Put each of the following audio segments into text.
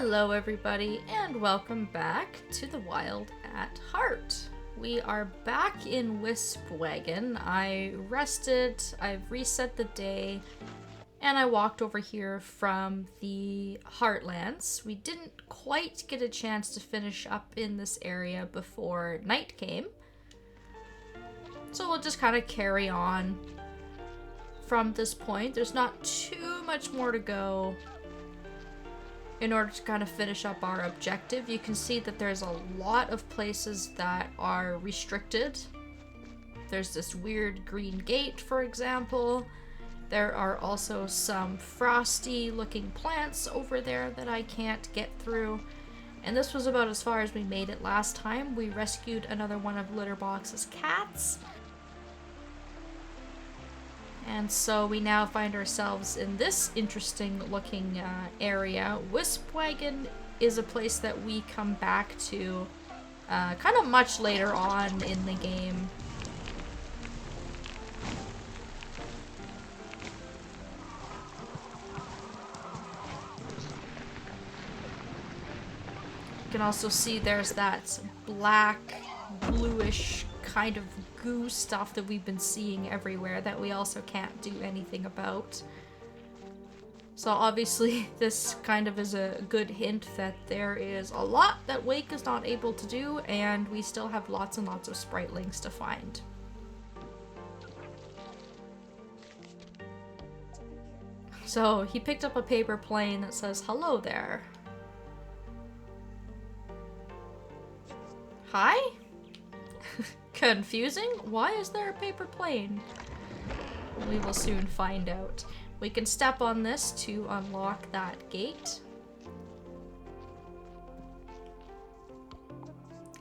Hello everybody and welcome back to the Wild at Heart. We are back in Wispwagon. I rested, I've reset the day, and I walked over here from the Heartlands. We didn't quite get a chance to finish up in this area before night came. So we'll just kind of carry on from this point. There's not too much more to go in order to kind of finish up our objective. You can see that there's a lot of places that are restricted. There's this weird green gate, for example. There are also some frosty looking plants over there that I can't get through. And this was about as far as we made it last time. We rescued another one of Litterbox's cats. And so we now find ourselves in this interesting looking area. Wispwagon is a place that we come back to kind of much later on in the game. You can also see there's that black, bluish kind of goo stuff that we've been seeing everywhere that we also can't do anything about. So obviously this kind of is a good hint that there is a lot that Wake is not able to do, and we still have lots and lots of Spritelings to find. So he picked up a paper plane that says, "Hello there." Hi? Confusing? Why is there a paper plane? We will soon find out. We can step on this to unlock that gate.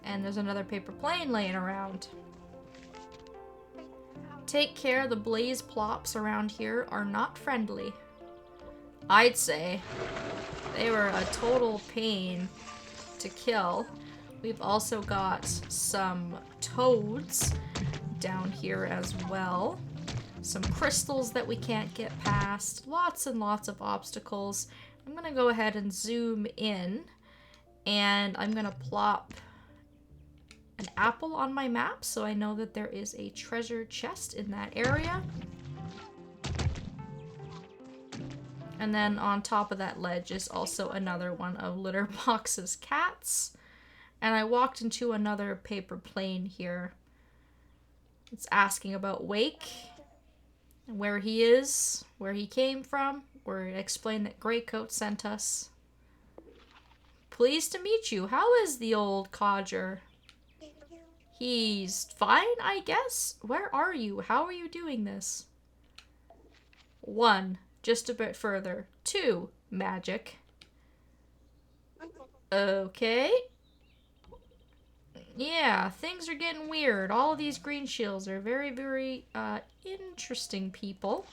And there's another paper plane laying around. Take care, the blaze plops around here are not friendly. I'd say. They were a total pain to kill. We've also got some toads down here as well. Some crystals that we can't get past. Lots and lots of obstacles. I'm gonna go ahead and zoom in, and I'm gonna plop an apple on my map so I know that there is a treasure chest in that area. And then on top of that ledge is also another one of Litterbox's cats. And I walked into another paper plane here. It's asking about Wake, where he is, where he came from. We're explaining that Greycoat sent us. Pleased to meet you. How is the old codger? He's fine, I guess. Where are you? How are you doing this? 1, just a bit further. 2, magic. Okay. Yeah, things are getting weird. All of these Greenshields are very, very interesting people.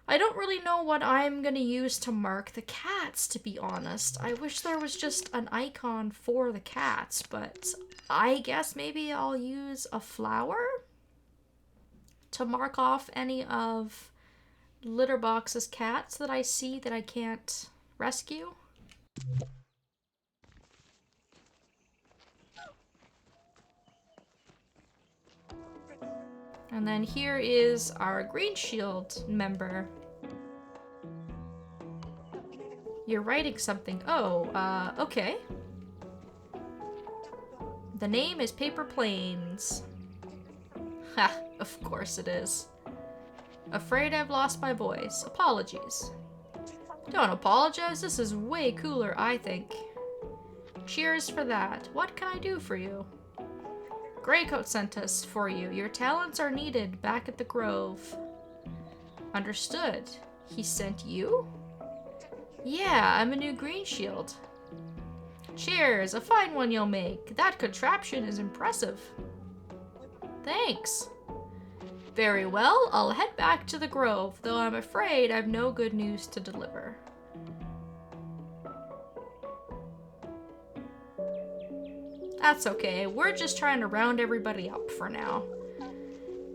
I don't really know what I'm gonna use to mark the cats, to be honest. I wish there was just an icon for the cats, but I guess maybe I'll use a flower to mark off any of Litterbox's cats that I see that I can't rescue. And then here is our Greenshield member. You're writing something. Oh, okay. The name is Paper Planes. Ha, of course it is. Afraid I've lost my voice. Apologies. Don't apologize, this is way cooler, I think. Cheers for that. What can I do for you? Greycoat sent us for you. Your talents are needed back at the Grove. Understood. He sent you? Yeah, I'm a new Greenshield. Cheers, a fine one you'll make. That contraption is impressive. Thanks. Very well, I'll head back to the Grove, though I'm afraid I've no good news to deliver. That's okay, we're just trying to round everybody up for now.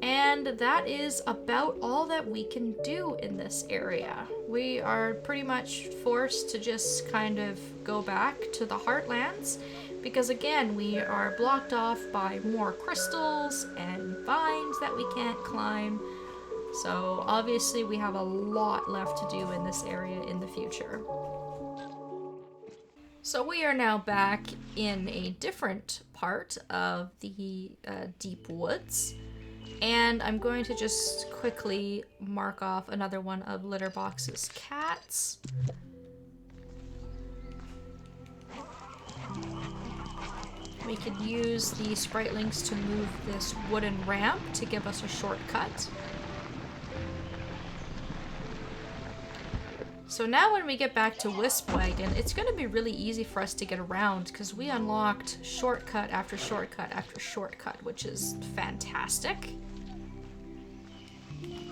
And And that is about all that we can do in this area. We are pretty much forced to just kind of go back to the Heartlands because again, we are blocked off by more crystals and vines that we can't climb. So obviously we have a lot left to do in this area in the future. So we are now back in a different part of the deep woods. And I'm going to just quickly mark off another one of Litterbox's cats. We could use the Spritelings to move this wooden ramp to give us a shortcut. So now when we get back to Wispwagon, it's going to be really easy for us to get around because we unlocked shortcut after shortcut after shortcut, which is fantastic.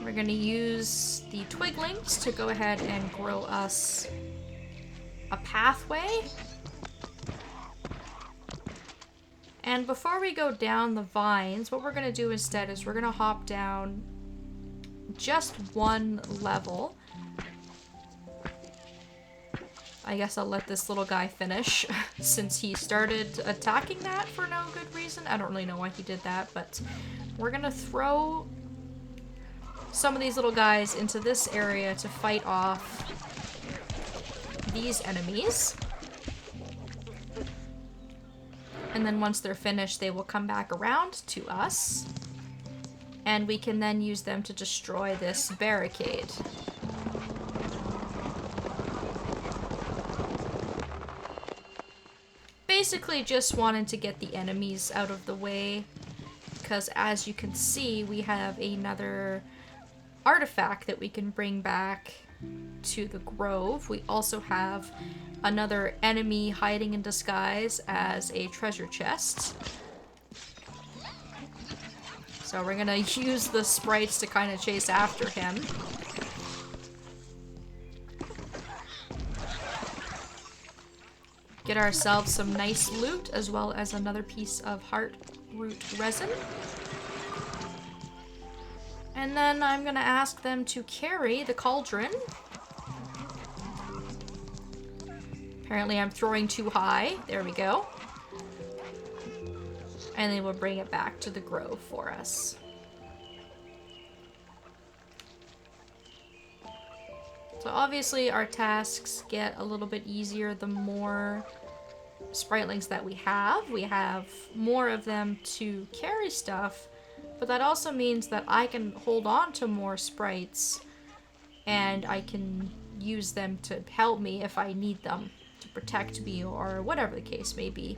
We're going to use the Twiglings to go ahead and grow us a pathway. And before we go down the vines, what we're going to do instead is we're going to hop down just one level. I guess I'll let this little guy finish since he started attacking that for no good reason. I don't really know why he did that, but we're gonna throw some of these little guys into this area to fight off these enemies. And then once they're finished, they will come back around to us. And we can then use them to destroy this barricade. Basically just wanted to get the enemies out of the way because as you can see we have another artifact that we can bring back to the grove. We also have another enemy hiding in disguise as a treasure chest. So we're gonna use the sprites to kind of chase after him. Get ourselves some nice loot, as well as another piece of heart root resin. And then I'm gonna ask them to carry the cauldron. Apparently I'm throwing too high. There we go. And they will bring it back to the grove for us. So obviously our tasks get a little bit easier the more Spritelings that we have. We have more of them to carry stuff, but that also means that I can hold on to more sprites and I can use them to help me if I need them, to protect me or whatever the case may be.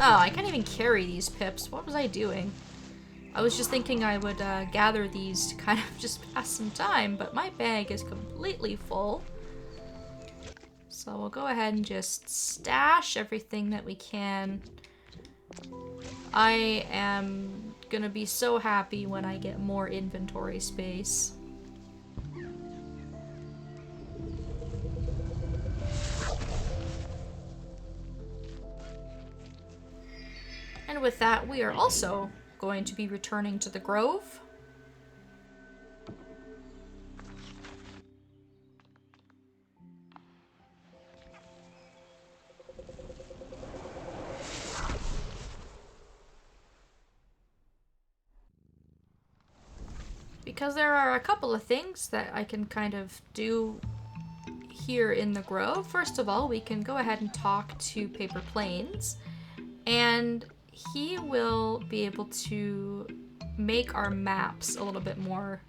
Oh, I can't even carry these pips. What was I doing? I was just thinking I would gather these to kind of just pass some time, but my bag is completely full. So we'll go ahead and just stash everything that we can. I am gonna be so happy when I get more inventory space. And with that, we are also going to be returning to the grove. Because there are a couple of things that I can kind of do here in the grove. First of all, we can go ahead and talk to Paper Plains, and he will be able to make our maps a little bit more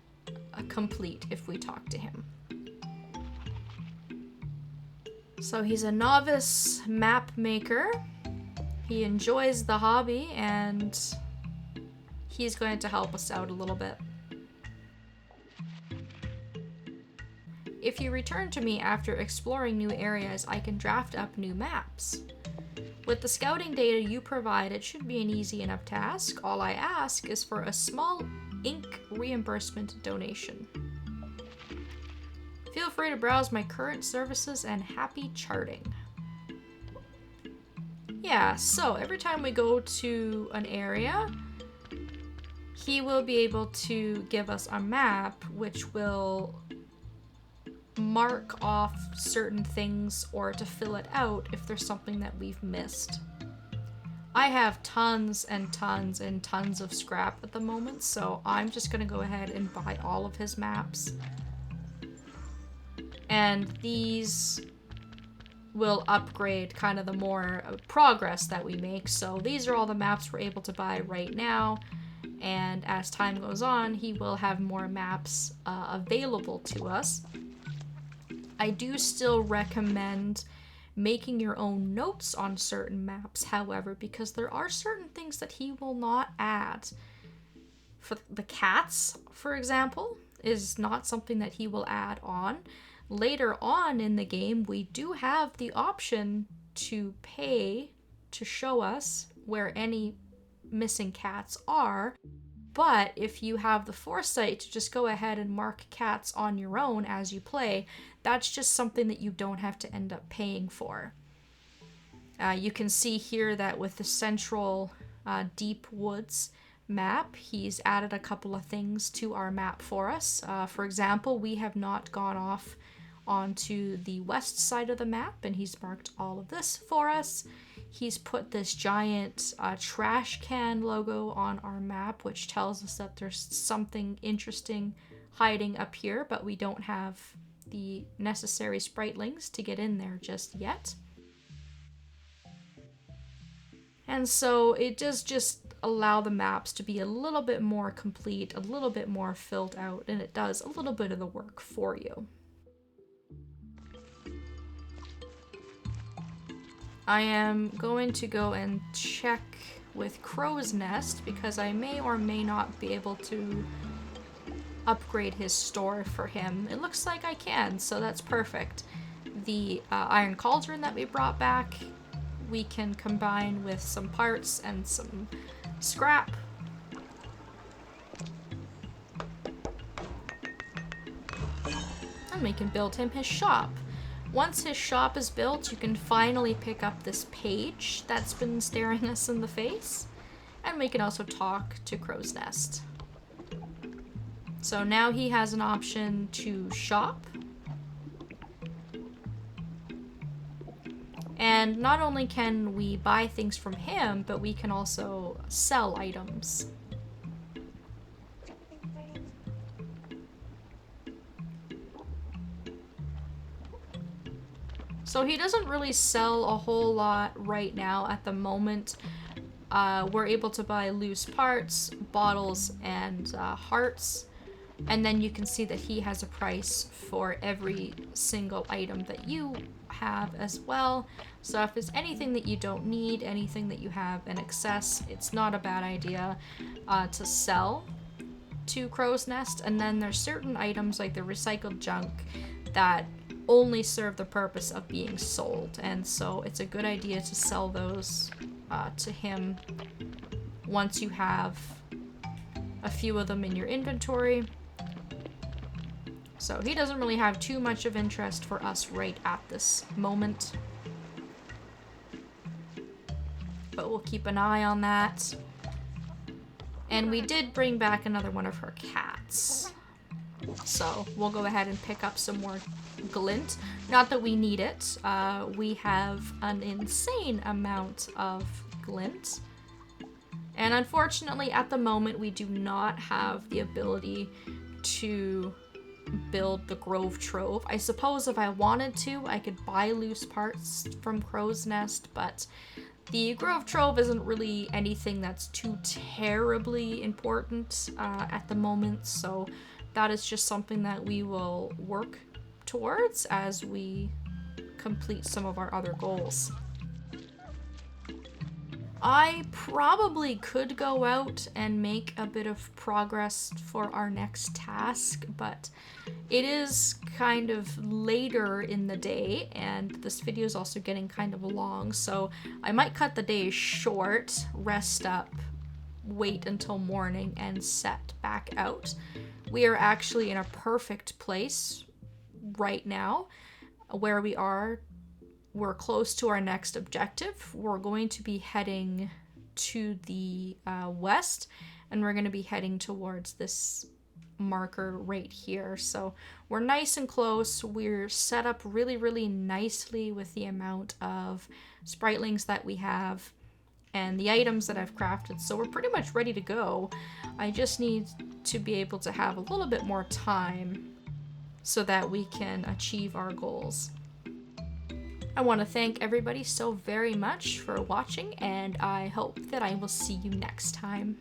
complete if we talk to him. So he's a novice map maker. He enjoys the hobby and he's going to help us out a little bit. If you return to me after exploring new areas, I can draft up new maps. With the scouting data you provide, it should be an easy enough task. All I ask is for a small ink reimbursement donation. Feel free to browse my current services and happy charting. Yeah, so every time we go to an area, he will be able to give us a map which will mark off certain things or to fill it out if there's something that we've missed. I have tons and tons and tons of scrap at the moment, so I'm just gonna go ahead and buy all of his maps. And these will upgrade kind of the more progress that we make. So these are all the maps we're able to buy right now. And as time goes on, he will have more maps available to us. I do still recommend making your own notes on certain maps, however, because there are certain things that he will not add. For the cats, for example, is not something that he will add on. Later on in the game, we do have the option to pay to show us where any missing cats are. But if you have the foresight to just go ahead and mark cats on your own as you play, that's just something that you don't have to end up paying for. You can see here that with the central deep woods map, he's added a couple of things to our map for us. For example, we have not gone off onto the west side of the map, and he's marked all of this for us. He's put this giant trash can logo on our map, which tells us that there's something interesting hiding up here, but we don't have the necessary Spritelings to get in there just yet. And so it does just allow the maps to be a little bit more complete, a little bit more filled out, and it does a little bit of the work for you. I am going to go and check with Crow's Nest because I may or may not be able to upgrade his store for him. It looks like I can, so that's perfect. The iron cauldron that we brought back, we can combine with some parts and some scrap. And we can build him his shop. Once his shop is built, you can finally pick up this page that's been staring us in the face. And we can also talk to Crow's Nest. So now he has an option to shop. And not only can we buy things from him, but we can also sell items. So he doesn't really sell a whole lot right now at the moment. We're able to buy loose parts, bottles, and hearts. And then you can see that he has a price for every single item that you have as well. So if there's anything that you don't need, anything that you have in excess, it's not a bad idea to sell to Crow's Nest. And then there's certain items like the recycled junk that only serve the purpose of being sold, and so it's a good idea to sell those to him once you have a few of them in your inventory. So he doesn't really have too much of interest for us right at this moment, but we'll keep an eye on that. And we did bring back another one of her cats, so we'll go ahead and pick up some more glint. Not that we need it. We have an insane amount of glint. And unfortunately, at the moment, we do not have the ability to build the Grove Trove. I suppose if I wanted to, I could buy loose parts from Crow's Nest, but the Grove Trove isn't really anything that's too terribly important at the moment, so that is just something that we will work towards as we complete some of our other goals. I probably could go out and make a bit of progress for our next task, but it is kind of later in the day and this video is also getting kind of long, so I might cut the day short, rest up, wait until morning, and set back out. We are actually in a perfect place right now where we are we're close to our next objective. We're going to be heading to the west, and we're going to be heading towards this marker right here. So we're nice and close. We're set up really, really nicely with the amount of Spritelings that we have and the items that I've crafted. So we're pretty much ready to go. I just need to be able to have a little bit more time so that we can achieve our goals. I want to thank everybody so very much for watching, and I hope that I will see you next time.